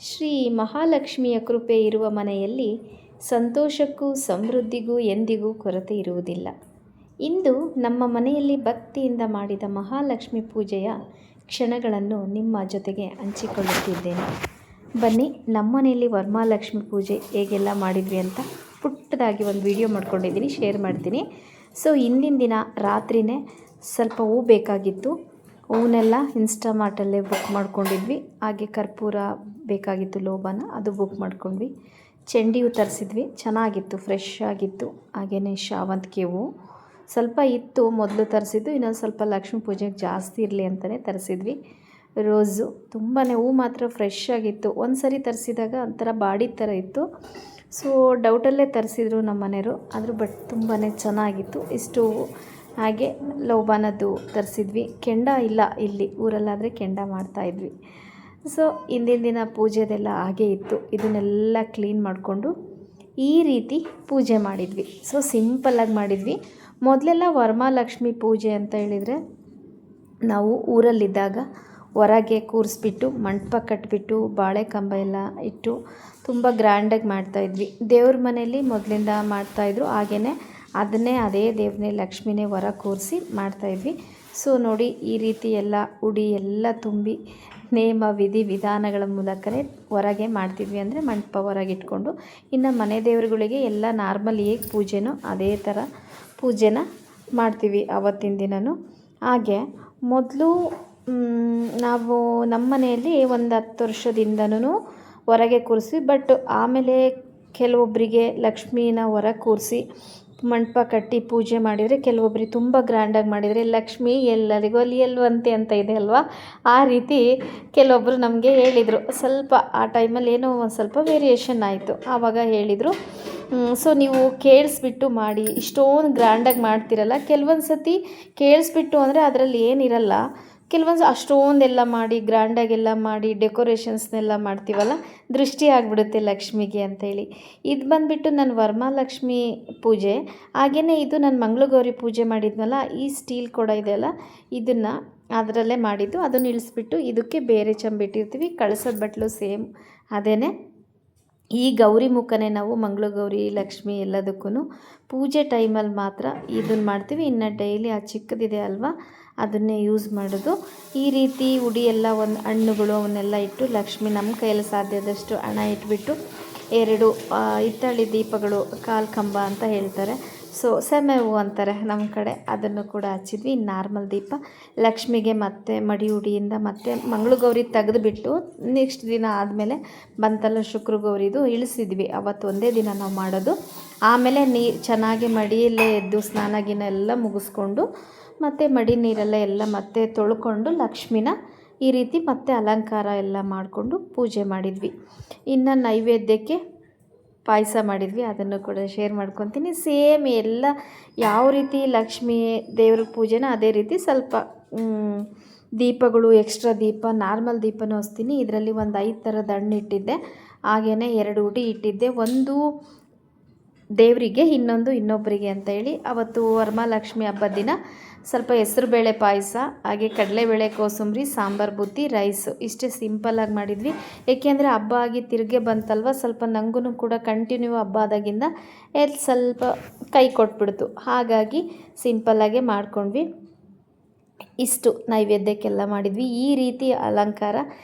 ಶ್ರೀ ಮಹಾಲಕ್ಷ್ಮಿಯ ಕೃಪೆ ಇರುವ ಮನೆಯಲ್ಲಿ ಸಂತೋಷಕ್ಕೂ ಸಮೃದ್ಧಿಗೂ ಎಂದಿಗೂ ಕೊರತೆ ಇರುವುದಿಲ್ಲ. ಇಂದು ನಮ್ಮ ಮನೆಯಲ್ಲಿ ಭಕ್ತಿಯಿಂದ ಮಾಡಿದ ಮಹಾಲಕ್ಷ್ಮಿ ಪೂಜೆಯ ಕ್ಷಣಗಳನ್ನು ನಿಮ್ಮ ಜೊತೆಗೆ ಹಂಚಿಕೊಳ್ಳುತ್ತಿದ್ದೇನೆ. ಬನ್ನಿ, ನಮ್ಮ ಮನೆಯಲ್ಲಿ ವರಮಹಾಲಕ್ಷ್ಮಿ ಪೂಜೆ ಹೇಗೆಲ್ಲ ಮಾಡಿದ್ವಿ ಅಂತ ಪುಟ್ಟದಾಗಿ ಒಂದು ವಿಡಿಯೋ ಮಾಡ್ಕೊಂಡಿದ್ದೀನಿ, ಶೇರ್ ಮಾಡ್ತೀನಿ. ಹಿಂದಿನ ದಿನ ರಾತ್ರಿಯೇ ಸ್ವಲ್ಪ ಹೂ ಬೇಕಾಗಿತ್ತು. ಹೂವನ್ನೆಲ್ಲ ಇನ್ಸ್ಟಾಮಾರ್ಟಲ್ಲೇ ಬುಕ್ ಮಾಡ್ಕೊಂಡಿದ್ವಿ. ಹಾಗೆ ಕರ್ಪೂರ ಬೇಕಾಗಿತ್ತು, ಲೋಬಾನ, ಅದು ಬುಕ್ ಮಾಡ್ಕೊಂಡ್ವಿ. ಚೆಂಡು ಹೂ ತರಿಸಿದ್ವಿ, ಚೆನ್ನಾಗಿತ್ತು, ಫ್ರೆಶ್ ಆಗಿತ್ತು. ಹಾಗೆಯೇ ಶಾವಂತಿಗೆ ಹೂವು ಸ್ವಲ್ಪ ಇತ್ತು, ಮೊದಲು ತರಿಸಿದ್ದು. ಇನ್ನೊಂದು ಸ್ವಲ್ಪ ಲಕ್ಷ್ಮೀ ಪೂಜೆಗೆ ಜಾಸ್ತಿ ಇರಲಿ ಅಂತಲೇ ತರಿಸಿದ್ವಿ. ರೋಸು ತುಂಬಾ ಹೂವು ಮಾತ್ರ ಫ್ರೆಶ್ ಆಗಿತ್ತು. ಒಂದು ಸರಿ ತರಿಸಿದಾಗ ಒಂಥರ ಬಾಡಿ ಥರ ಇತ್ತು. ಡೌಟಲ್ಲೇ ತರಿಸಿದ್ರು ನಮ್ಮ ಮನೆಯವರು, ಆದರೂ ಬಟ್ ತುಂಬಾ ಚೆನ್ನಾಗಿತ್ತು. ಇಷ್ಟು ಹೂವು. ಹಾಗೆ ಲೋಬಾನದ್ದು ತರಿಸಿದ್ವಿ. ಕೆಂಡ ಇಲ್ಲ, ಇಲ್ಲಿ ಊರಲ್ಲಾದರೆ ಕೆಂಡ ಮಾಡ್ತಾಯಿದ್ವಿ. ಹಿಂದಿನ ದಿನ ಪೂಜೆದೆಲ್ಲ ಹಾಗೇ ಇತ್ತು. ಇದನ್ನೆಲ್ಲ ಕ್ಲೀನ್ ಮಾಡಿಕೊಂಡು ಈ ರೀತಿ ಪೂಜೆ ಮಾಡಿದ್ವಿ. ಸಿಂಪಲ್ಲಾಗಿ ಮಾಡಿದ್ವಿ. ಮೊದಲೆಲ್ಲ ವರಮಹಾಲಕ್ಷ್ಮಿ ಪೂಜೆ ಅಂತ ಹೇಳಿದರೆ ನಾವು ಊರಲ್ಲಿದ್ದಾಗ ಹೊರಗೆ ಕೂರಿಸ್ಬಿಟ್ಟು ಮಂಟಪ ಕಟ್ಟಿಬಿಟ್ಟು ಬಾಳೆ ಕಂಬ ಎಲ್ಲ ಇಟ್ಟು ತುಂಬ ಗ್ರ್ಯಾಂಡಾಗಿ ಮಾಡ್ತಾಯಿದ್ವಿ. ದೇವ್ರ ಮನೆಯಲ್ಲಿ ಮೊದಲಿಂದ ಮಾಡ್ತಾಯಿದ್ರು. ಹಾಗೆಯೇ ಅದೇ ದೇವ್ರನ್ನೇ, ಲಕ್ಷ್ಮಿನೇ ಹೊರ ಕೂರಿಸಿ ಮಾಡ್ತಾಯಿದ್ವಿ. ನೋಡಿ, ಈ ರೀತಿ ಎಲ್ಲ ಉಡಿ ಎಲ್ಲ ತುಂಬಿ ನೇಮ ವಿಧಿ ವಿಧಾನಗಳ ಮೂಲಕನೇ ಹೊರಗೆ ಮಾಡ್ತಿದ್ವಿ. ಅಂದರೆ ಮಂಟಪ ಹೊರಗೆ ಇಟ್ಕೊಂಡು, ಇನ್ನು ಮನೆ ದೇವರುಗಳಿಗೆ ಎಲ್ಲ ನಾರ್ಮಲ್ ಹೇಗೆ ಪೂಜೆನೋ ಅದೇ ಥರ ಪೂಜೆನ ಮಾಡ್ತೀವಿ ಆವತ್ತಿನ ದಿನವೂ. ಹಾಗೆ ಮೊದಲು ನಾವು ನಮ್ಮ ಮನೆಯಲ್ಲಿ ಒಂದು 10 ವರ್ಷದಿಂದನೂ ಹೊರಗೆ ಕೂರಿಸಿ, ಬಟ್ ಆಮೇಲೆ ಕೆಲವೊಬ್ಬರಿಗೆ ಲಕ್ಷ್ಮೀನ ಹೊರ ಕೂರಿಸಿ ಮಂಟಪ ಕಟ್ಟಿ ಪೂಜೆ ಮಾಡಿದರೆ, ಕೆಲವೊಬ್ಬರಿಗೆ ತುಂಬ ಗ್ರ್ಯಾಂಡಾಗಿ ಮಾಡಿದರೆ ಲಕ್ಷ್ಮಿ ಎಲ್ಲರಿಗೂ ಒಲಿಯಲ್ವಂತೆ ಅಂತ ಇದೆ ಅಲ್ವಾ. ಆ ರೀತಿ ಕೆಲವೊಬ್ಬರು ನಮಗೆ ಹೇಳಿದರು. ಸ್ವಲ್ಪ ಆ ಟೈಮಲ್ಲಿ ಏನೋ ಒಂದು ಸ್ವಲ್ಪ ವೇರಿಯೇಷನ್ ಆಯಿತು. ಆವಾಗ ಹೇಳಿದರು, ನೀವು ಕೇಳಿಸ್ಬಿಟ್ಟು ಮಾಡಿ, ಇಷ್ಟೊಂದು ಗ್ರ್ಯಾಂಡಾಗಿ ಮಾಡ್ತಿರಲ್ಲ. ಕೆಲವೊಂದು ಸತಿ ಕೇಳಿಸ್ಬಿಟ್ಟು ಅಂದರೆ ಅದರಲ್ಲಿ ಏನಿರಲ್ಲ. ಕೆಲವೊಂದು ಅಷ್ಟೊಂದೆಲ್ಲ ಮಾಡಿ ಗ್ರ್ಯಾಂಡಾಗೆಲ್ಲ ಮಾಡಿ ಡೆಕೋರೇಷನ್ಸ್ನೆಲ್ಲ ಮಾಡ್ತೀವಲ್ಲ, ದೃಷ್ಟಿ ಆಗಿಬಿಡುತ್ತೆ ಲಕ್ಷ್ಮಿಗೆ ಅಂತೇಳಿ. ಇದು ಬಂದುಬಿಟ್ಟು ನನ್ನ ವರಮಹಾಲಕ್ಷ್ಮಿ ಪೂಜೆ. ಹಾಗೆಯೇ ಇದು ನಾನು ಮಂಗಳಗೌರಿ ಪೂಜೆ ಮಾಡಿದ್ನಲ್ಲ, ಈ ಸ್ಟೀಲ್ ಕೊಡ ಇದೆಯಲ್ಲ, ಇದನ್ನು ಅದರಲ್ಲೇ ಮಾಡಿದ್ದು. ಅದನ್ನು ಇಳಿಸ್ಬಿಟ್ಟು ಇದಕ್ಕೆ ಬೇರೆ ಚಂಬಿಟ್ಟಿರ್ತೀವಿ. ಕಳಸದ ಬಟ್ಲು ಸೇಮ್ ಅದೇನೇ. ಈ ಗೌರಿ ಮುಖನೇ ನಾವು ಮಂಗಳಗೌರಿ, ಲಕ್ಷ್ಮಿ ಎಲ್ಲದಕ್ಕೂ ಪೂಜೆ ಟೈಮಲ್ಲಿ ಮಾತ್ರ ಇದನ್ನು ಮಾಡ್ತೀವಿ. ಇನ್ನು ಡೈಲಿ ಆ ಚಿಕ್ಕದಿದೆ ಅಲ್ವಾ, ಅದನ್ನೇ ಯೂಸ್ ಮಾಡೋದು. ಈ ರೀತಿ ಉಡಿ ಎಲ್ಲ ಒಂದು ಹಣ್ಣುಗಳು ಅವನ್ನೆಲ್ಲ ಇಟ್ಟು ಲಕ್ಷ್ಮಿ ನಮ್ಮ ಕೈಯಲ್ಲಿ ಸಾಧ್ಯದಷ್ಟು ಹಣ ಇಟ್ಬಿಟ್ಟು 2 ಹಿತ್ತಾಳಿ ದೀಪಗಳು, ಕಾಲು ಕಂಬ ಅಂತ ಹೇಳ್ತಾರೆ, ಸೆಮೆ ಹೂವು ಅಂತಾರೆ ನಮ್ಮ ಕಡೆ, ಅದನ್ನು ಕೂಡ ಹಚ್ಚಿದ್ವಿ. ನಾರ್ಮಲ್ ದೀಪ ಲಕ್ಷ್ಮಿಗೆ ಮತ್ತೆ ಮಡಿ ಉಡಿಯಿಂದ ಮತ್ತೆ ಮಂಗಳಗೌರಿ ತೆಗೆದುಬಿಟ್ಟು ನೆಕ್ಸ್ಟ್ ದಿನ ಆದಮೇಲೆ ಬಂತಲ್ಲ ಶುಕ್ರಗೌರಿದು ಇಳಿಸಿದ್ವಿ. ಅವತ್ತು ಒಂದೇ ದಿನ ನಾವು ಮಾಡೋದು. ಆಮೇಲೆ ಚೆನ್ನಾಗಿ ಮಡಿಯಲ್ಲೇ ಎದ್ದು ಸ್ನಾನ ಗಿನ ಎಲ್ಲ ಮುಗಿಸ್ಕೊಂಡು ಮತ್ತು ಮಡಿ ನೀರೆಲ್ಲ ಮತ್ತೆ ತೊಳ್ಕೊಂಡು ಲಕ್ಷ್ಮಿನ ಈ ರೀತಿ ಮತ್ತೆ ಅಲಂಕಾರ ಎಲ್ಲ ಮಾಡಿಕೊಂಡು ಪೂಜೆ ಮಾಡಿದ್ವಿ. ಇನ್ನು ನೈವೇದ್ಯಕ್ಕೆ ಪಾಯಸ ಮಾಡಿದ್ವಿ, ಅದನ್ನು ಕೂಡ ಶೇರ್ ಮಾಡ್ಕೊತೀನಿ. ಸೇಮ್ ಎಲ್ಲ ಯಾವ ರೀತಿ ಲಕ್ಷ್ಮೀ ದೇವ್ರ ಪೂಜೆನ ಅದೇ ರೀತಿ ಸ್ವಲ್ಪ ದೀಪಗಳು, ಎಕ್ಸ್ಟ್ರಾ ದೀಪ, ನಾರ್ಮಲ್ ದೀಪನೂ ಹಚ್ತೀನಿ. ಇದರಲ್ಲಿ ಒಂದು 5 ಥರದ ಹಣ್ಣು ಇಟ್ಟಿದ್ದೆ. ಹಾಗೆಯೇ 2 ಉಡಿ ಇಟ್ಟಿದ್ದೆ, ಒಂದು ದೇವರಿಗೆ, ಇನ್ನೊಬ್ಬರಿಗೆ ಅಂತ ಹೇಳಿ. ಅವತ್ತು ವರಮಹಾಲಕ್ಷ್ಮಿ ಹಬ್ಬದ ದಿನ ಸ್ವಲ್ಪ ಹೆಸರುಬೇಳೆ ಪಾಯಸ, ಹಾಗೆ ಕಡಲೆಬೇಳೆ ಕೋಸಂಬರಿ, ಸಾಂಬಾರು ಬುತ್ತಿ, ರೈಸು, ಇಷ್ಟೇ ಸಿಂಪಲ್ಲಾಗಿ ಮಾಡಿದ್ವಿ. ಏಕೆಂದರೆ ಹಬ್ಬ ಆಗಿ ತಿರುಗೇ ಬಂತಲ್ವ, ಸ್ವಲ್ಪ ನನಗೂ ಕೂಡ ಕಂಟಿನ್ಯೂ ಹಬ್ಬ ಆದಾಗಿಂದ ಸ್ವಲ್ಪ ಕೈ ಕೊಟ್ಬಿಡ್ತು. ಹಾಗಾಗಿ ಸಿಂಪಲ್ಲಾಗೆ ಮಾಡ್ಕೊಂಡ್ವಿ. ಇಷ್ಟು ನೈವೇದ್ಯಕ್ಕೆಲ್ಲ ಮಾಡಿದ್ವಿ. ಈ ರೀತಿ ಅಲಂಕಾರ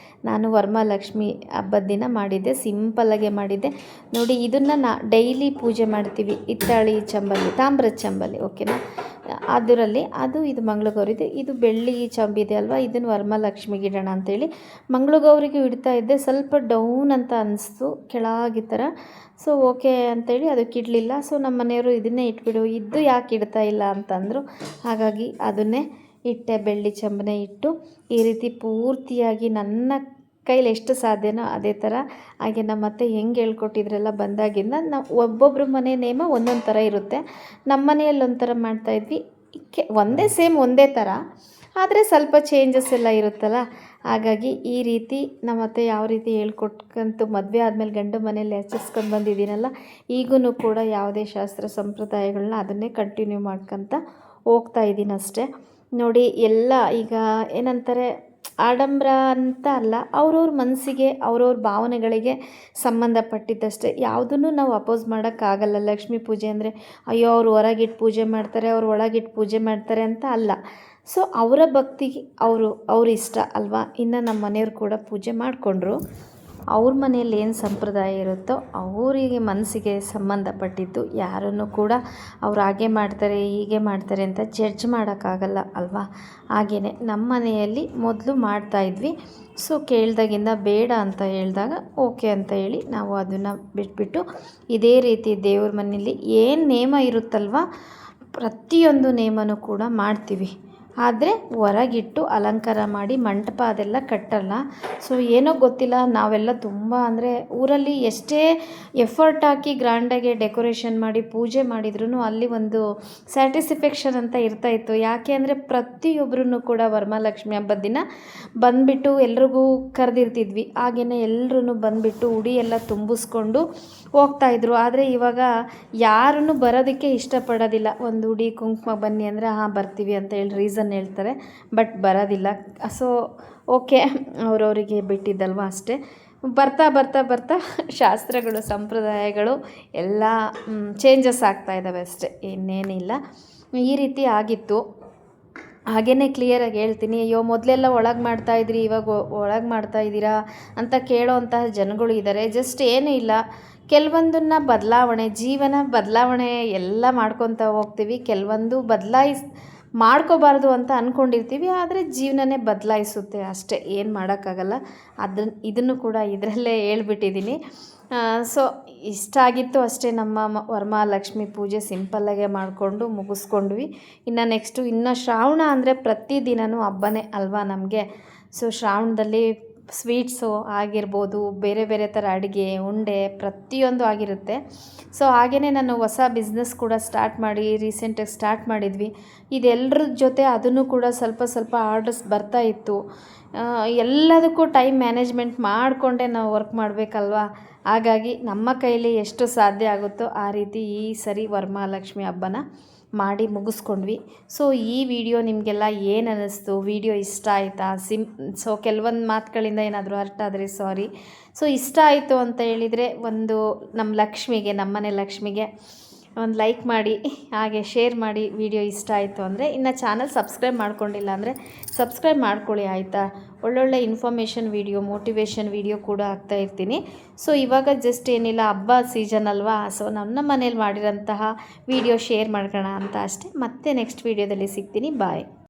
ನಾನು ವರಮಹಾಲಕ್ಷ್ಮಿ ಹಬ್ಬದ ದಿನ ಮಾಡಿದ್ದೆ, ಸಿಂಪಲ್ಲಾಗೆ ಮಾಡಿದ್ದೆ. ನೋಡಿ, ಇದನ್ನು ಡೈಲಿ ಪೂಜೆ ಮಾಡ್ತೀವಿ. ಹಿತ್ತಾಳಿ ಚಂಬಲ್ಲಿ, ತಾಮ್ರದ ಚಂಬಲ್ಲಿ, ಓಕೆನಾ, ಅದರಲ್ಲಿ ಇದು ಮಂಗಳಗೌರಿದು. ಇದು ಬೆಳ್ಳಿ ಚಂಬಿದೆ ಅಲ್ವಾ, ಇದನ್ನು ವರಮಹಾಲಕ್ಷ್ಮಿಗೆ ಇಡೋಣ ಅಂತೇಳಿ ಮಂಗಳಗೌರಿಗೆ ಇಡ್ತಾ ಇದ್ದೆ. ಸ್ವಲ್ಪ ಡೌನ್ ಅಂತ ಅನಿಸ್ತು ಕೆಳಗೆ ಈ ಥರ. ಓಕೆ ಅಂತೇಳಿ ಅದಕ್ಕೆ ಇಡಲಿಲ್ಲ. ನಮ್ಮ ಮನೆಯವರು ಇದನ್ನೇ ಇಟ್ಬಿಡು, ಇದು ಯಾಕೆ ಇಡ್ತಾ ಇಲ್ಲ ಅಂತಂದರು. ಹಾಗಾಗಿ ಅದನ್ನೇ ಇಟ್ಟೆ, ಬೆಳ್ಳಿ ಚಂಬನೆ ಇಟ್ಟು ಈ ರೀತಿ ಪೂರ್ತಿಯಾಗಿ ನನ್ನ ಕೈಲಿ ಎಷ್ಟು ಸಾಧ್ಯನೋ ಅದೇ ಥರ. ಹಾಗೆ ನಮ್ಮ ಅತ್ತೆ ಹೆಂಗೆ ಹೇಳ್ಕೊಟ್ಟಿದ್ರೆಲ್ಲ ಬಂದಾಗಿಂದ ನಾವು ಒಬ್ಬೊಬ್ಬರು ಮನೆ ನೇಮ ಒಂದೊಂದು ಥರ ಇರುತ್ತೆ. ನಮ್ಮ ಮನೆಯಲ್ಲಿ ಒಂಥರ ಮಾಡ್ತಾಯಿದ್ವಿ, ಒಂದೇ ಥರ, ಆದರೆ ಸ್ವಲ್ಪ ಚೇಂಜಸ್ ಎಲ್ಲ ಇರುತ್ತಲ್ಲ. ಹಾಗಾಗಿ ಈ ರೀತಿ ನಮ್ಮ ಅತ್ತೆ ಯಾವ ರೀತಿ ಹೇಳ್ಕೊಟ್ಕಂತು ಮದುವೆ ಆದಮೇಲೆ ಗಂಡು ಮನೆಯಲ್ಲಿ ಆಚರಿಸ್ಕೊಂಡು ಬಂದಿದ್ದೀನಲ್ಲ, ಈಗೂ ಕೂಡ ಯಾವುದೇ ಶಾಸ್ತ್ರ ಸಂಪ್ರದಾಯಗಳನ್ನ ಅದನ್ನೇ ಕಂಟಿನ್ಯೂ ಮಾಡ್ಕೊತ ಹೋಗ್ತಾಯಿದ್ದೀನಿ ಅಷ್ಟೇ. ನೋಡಿ, ಎಲ್ಲ ಈಗ ಏನಂತಾರೆ, ಆಡಂಬರ ಅಂತ ಅಲ್ಲ, ಅವ್ರವ್ರ ಮನಸ್ಸಿಗೆ ಅವ್ರವ್ರ ಭಾವನೆಗಳಿಗೆ ಸಂಬಂಧಪಟ್ಟಿದ್ದಷ್ಟೇ. ಯಾವುದನ್ನು ನಾವು ಅಪೋಸ್ ಮಾಡೋಕ್ಕಾಗಲ್ಲ. ಲಕ್ಷ್ಮೀ ಪೂಜೆ ಅಂದರೆ ಅಯ್ಯೋ ಅವ್ರು ಹೊರಗಿಟ್ಟು ಪೂಜೆ ಮಾಡ್ತಾರೆ, ಅವ್ರು ಒಳಗಿಟ್ಟು ಪೂಜೆ ಮಾಡ್ತಾರೆ ಅಂತ ಅಲ್ಲ. ಸೊ ಅವರ ಭಕ್ತಿಗೆ ಅವ್ರ ಇಷ್ಟ ಅಲ್ವಾ. ಇನ್ನು ನಮ್ಮ ಮನೆಯವ್ರು ಕೂಡ ಪೂಜೆ ಮಾಡಿಕೊಂಡ್ರು. ಅವ್ರ ಮನೆಯಲ್ಲಿ ಏನು ಸಂಪ್ರದಾಯ ಇರುತ್ತೋ ಅವರಿಗೆ ಮನಸ್ಸಿಗೆ ಸಂಬಂಧಪಟ್ಟಿದ್ದು ಯಾರನ್ನು ಕೂಡ ಅವ್ರು ಹಾಗೆ ಮಾಡ್ತಾರೆ ಹೀಗೆ ಮಾಡ್ತಾರೆ ಅಂತ ಜಡ್ಜ್ ಮಾಡೋಕ್ಕಾಗಲ್ಲ ಅಲ್ವಾ. ಹಾಗೆಯೇ ನಮ್ಮ ಮನೆಯಲ್ಲಿ ಮೊದಲು ಮಾಡ್ತಾಯಿದ್ವಿ. ಸೊ ಕೇಳ್ದಾಗಿಂದ ಬೇಡ ಅಂತ ಹೇಳಿದಾಗ ಓಕೆ ಅಂತ ಹೇಳಿ ನಾವು ಅದನ್ನು ಬಿಟ್ಬಿಟ್ಟು ಇದೇ ರೀತಿ ದೇವ್ರ ಮನೆಯಲ್ಲಿ ಏನು ನೇಮ ಇರುತ್ತಲ್ವ ಪ್ರತಿಯೊಂದು ನೇಮನೂ ಕೂಡ ಮಾಡ್ತೀವಿ. ಆದರೆ ಹೊರಗಿಟ್ಟು ಅಲಂಕಾರ ಮಾಡಿ ಮಂಟಪ ಅದೆಲ್ಲ ಕಟ್ಟಲ್ಲ. ಸೊ ಏನೋ ಗೊತ್ತಿಲ್ಲ, ನಾವೆಲ್ಲ ತುಂಬ ಅಂದರೆ ಊರಲ್ಲಿ ಎಷ್ಟೇ ಎಫರ್ಟ್ ಹಾಕಿ ಗ್ರ್ಯಾಂಡಾಗಿ ಡೆಕೋರೇಷನ್ ಮಾಡಿ ಪೂಜೆ ಮಾಡಿದ್ರೂ ಅಲ್ಲಿ ಒಂದು ಸ್ಯಾಟಿಸ್ಫ್ಯಾಕ್ಷನ್ ಅಂತ ಇರ್ತಾಯಿತ್ತು. ಯಾಕೆ ಅಂದರೆ ಪ್ರತಿಯೊಬ್ಬರೂ ಕೂಡ ವರಮಹಾಲಕ್ಷ್ಮಿ ಹಬ್ಬದ ದಿನ ಬಂದುಬಿಟ್ಟು ಎಲ್ರಿಗೂ ಕರೆದಿರ್ತಿದ್ವಿ. ಹಾಗೆಯೇ ಎಲ್ಲರೂ ಬಂದುಬಿಟ್ಟು ಉಡಿ ಎಲ್ಲ ತುಂಬಿಸ್ಕೊಂಡು ಹೋಗ್ತಾಯಿದ್ರು. ಆದರೆ ಇವಾಗ ಯಾರೂ ಬರೋದಕ್ಕೆ ಇಷ್ಟಪಡೋದಿಲ್ಲ. ಒಂದು ಉಡಿ ಕುಂಕುಮ ಬನ್ನಿ ಅಂದರೆ ಹಾಂ ಬರ್ತೀವಿ ಅಂತ ಹೇಳಿ ರೀಸನ್ ಹೇಳ್ತಾರೆ, ಬಟ್ ಬರೋದಿಲ್ಲ. ಸೊ ಓಕೆ, ಅವರವರಿಗೆ ಬಿಟ್ಟಿದ್ದಲ್ವ ಅಷ್ಟೇ. ಬರ್ತಾ ಬರ್ತಾ ಬರ್ತಾ ಶಾಸ್ತ್ರಗಳು ಸಂಪ್ರದಾಯಗಳು ಎಲ್ಲ ಚೇಂಜಸ್ ಆಗ್ತಾಯಿದ್ದಾವೆ ಅಷ್ಟೇ, ಇನ್ನೇನಿಲ್ಲ. ಈ ರೀತಿ ಆಗಿತ್ತು. ಹಾಗೆಯೇ ಕ್ಲಿಯರಾಗಿ ಹೇಳ್ತೀನಿ, ಅಯ್ಯೋ ಮೊದಲೆಲ್ಲ ಒಳಗೆ ಮಾಡ್ತಾಯಿದ್ರಿ ಇವಾಗ ಒಳಗೆ ಮಾಡ್ತಾಯಿದ್ದೀರಾ ಅಂತ ಕೇಳೋವಂತಹ ಜನಗಳು ಇದ್ದಾರೆ. ಜಸ್ಟ್ ಏನೂ ಇಲ್ಲ, ಕೆಲವೊಂದನ್ನು ಬದಲಾವಣೆ, ಜೀವನ ಬದಲಾವಣೆ ಎಲ್ಲ ಮಾಡ್ಕೊತ ಹೋಗ್ತೀವಿ. ಕೆಲವೊಂದು ಮಾಡ್ಕೋಬಾರ್ದು ಅಂತ ಅಂದ್ಕೊಂಡಿರ್ತೀವಿ, ಆದರೆ ಜೀವನನೇ ಬದಲಾಯಿಸುತ್ತೆ ಅಷ್ಟೇ, ಏನು ಮಾಡೋಕ್ಕಾಗಲ್ಲ. ಇದನ್ನು ಕೂಡ ಇದರಲ್ಲೇ ಹೇಳ್ಬಿಟ್ಟಿದ್ದೀನಿ. ಸೊ ಇಷ್ಟ ಆಗಿತ್ತು ಅಷ್ಟೇ. ನಮ್ಮ ವರಮಹಾಲಕ್ಷ್ಮಿ ಪೂಜೆ ಸಿಂಪಲ್ಲಾಗೆ ಮಾಡಿಕೊಂಡು ಮುಗಿಸ್ಕೊಂಡ್ವಿ. ಇನ್ನು ಶ್ರಾವಣ ಅಂದರೆ ಪ್ರತಿದಿನವೂ ಹಬ್ಬನೇ ಅಲ್ವಾ ನಮಗೆ. ಸೊ ಶ್ರಾವಣದಲ್ಲಿ ಸ್ವೀಟ್ಸು ಆಗಿರ್ಬೋದು, ಬೇರೆ ಬೇರೆ ಥರ ಅಡುಗೆ ಉಂಡೆ ಪ್ರತಿಯೊಂದು ಆಗಿರುತ್ತೆ. ಸೊ ಹಾಗೆಯೇ ನಾನು ಹೊಸ ಬಿಸ್ನೆಸ್ ಕೂಡ ರೀಸೆಂಟಾಗಿ ಸ್ಟಾರ್ಟ್ ಮಾಡಿದ್ವಿ. ಇದೆಲ್ಲರ ಜೊತೆ ಅದನ್ನು ಕೂಡ ಸ್ವಲ್ಪ ಸ್ವಲ್ಪ ಆರ್ಡರ್ಸ್ ಬರ್ತಾಯಿತ್ತು. ಎಲ್ಲದಕ್ಕೂ ಟೈಮ್ ಮ್ಯಾನೇಜ್ಮೆಂಟ್ ಮಾಡಿಕೊಂಡೇ ನಾವು ವರ್ಕ್ ಮಾಡಬೇಕಲ್ವಾ. ಹಾಗಾಗಿ ನಮ್ಮ ಕೈಲಿ ಎಷ್ಟು ಸಾಧ್ಯ ಆಗುತ್ತೋ ಆ ರೀತಿ ಈ ಸರಿ ವರಮಹಾಲಕ್ಷ್ಮಿ ಹಬ್ಬನ ಮಾಡಿ ಮುಗಿಸ್ಕೊಂಡ್ವಿ. ಸೊ ಈ ವಿಡಿಯೋ ನಿಮಗೆಲ್ಲ ಏನು ಅನ್ನಿಸ್ತು, ವಿಡಿಯೋ ಇಷ್ಟ ಆಯಿತಾ? ಸೊ ಕೆಲವೊಂದು ಮಾತುಗಳಿಂದ ಏನಾದರೂ ಅರ್ಥ ಆದರೆ ಸಾರಿ. ಸೊ ಇಷ್ಟ ಆಯಿತು ಅಂತ ಹೇಳಿದರೆ ಒಂದು ನಮ್ಮನೆ ಲಕ್ಷ್ಮಿಗೆ ಒಂದು ಲೈಕ್ ಮಾಡಿ, ಹಾಗೆ ಶೇರ್ ಮಾಡಿ. ವಿಡಿಯೋ ಇಷ್ಟ ಆಯಿತು ಅಂದರೆ ಇನ್ನು ಚಾನಲ್ ಸಬ್ಸ್ಕ್ರೈಬ್ ಮಾಡ್ಕೊಂಡಿಲ್ಲ ಅಂದರೆ ಸಬ್ಸ್ಕ್ರೈಬ್ ಮಾಡ್ಕೊಳ್ಳಿ ಆಯಿತಾ. ಒಳ್ಳೊಳ್ಳೆ ಇನ್ಫಾರ್ಮೇಷನ್ ವಿಡಿಯೋ, ಮೋಟಿವೇಶನ್ ವಿಡಿಯೋ ಕೂಡ ಹಾಕ್ತಾಯಿರ್ತೀನಿ. ಸೊ ಇವಾಗ ಜಸ್ಟ್ ಏನಿಲ್ಲ, ಹಬ್ಬ ಸೀಸನ್ ಅಲ್ವಾ. ಸೊ ನಮ್ಮ ಮನೇಲಿ ಮಾಡಿರೋಂತಹ ವಿಡಿಯೋ ಶೇರ್ ಮಾಡ್ಕೊಳ್ಳೋಣ ಅಂತ ಅಷ್ಟೇ. ಮತ್ತೆ ನೆಕ್ಸ್ಟ್ ವಿಡಿಯೋದಲ್ಲಿ ಸಿಗ್ತೀನಿ. ಬಾಯ್.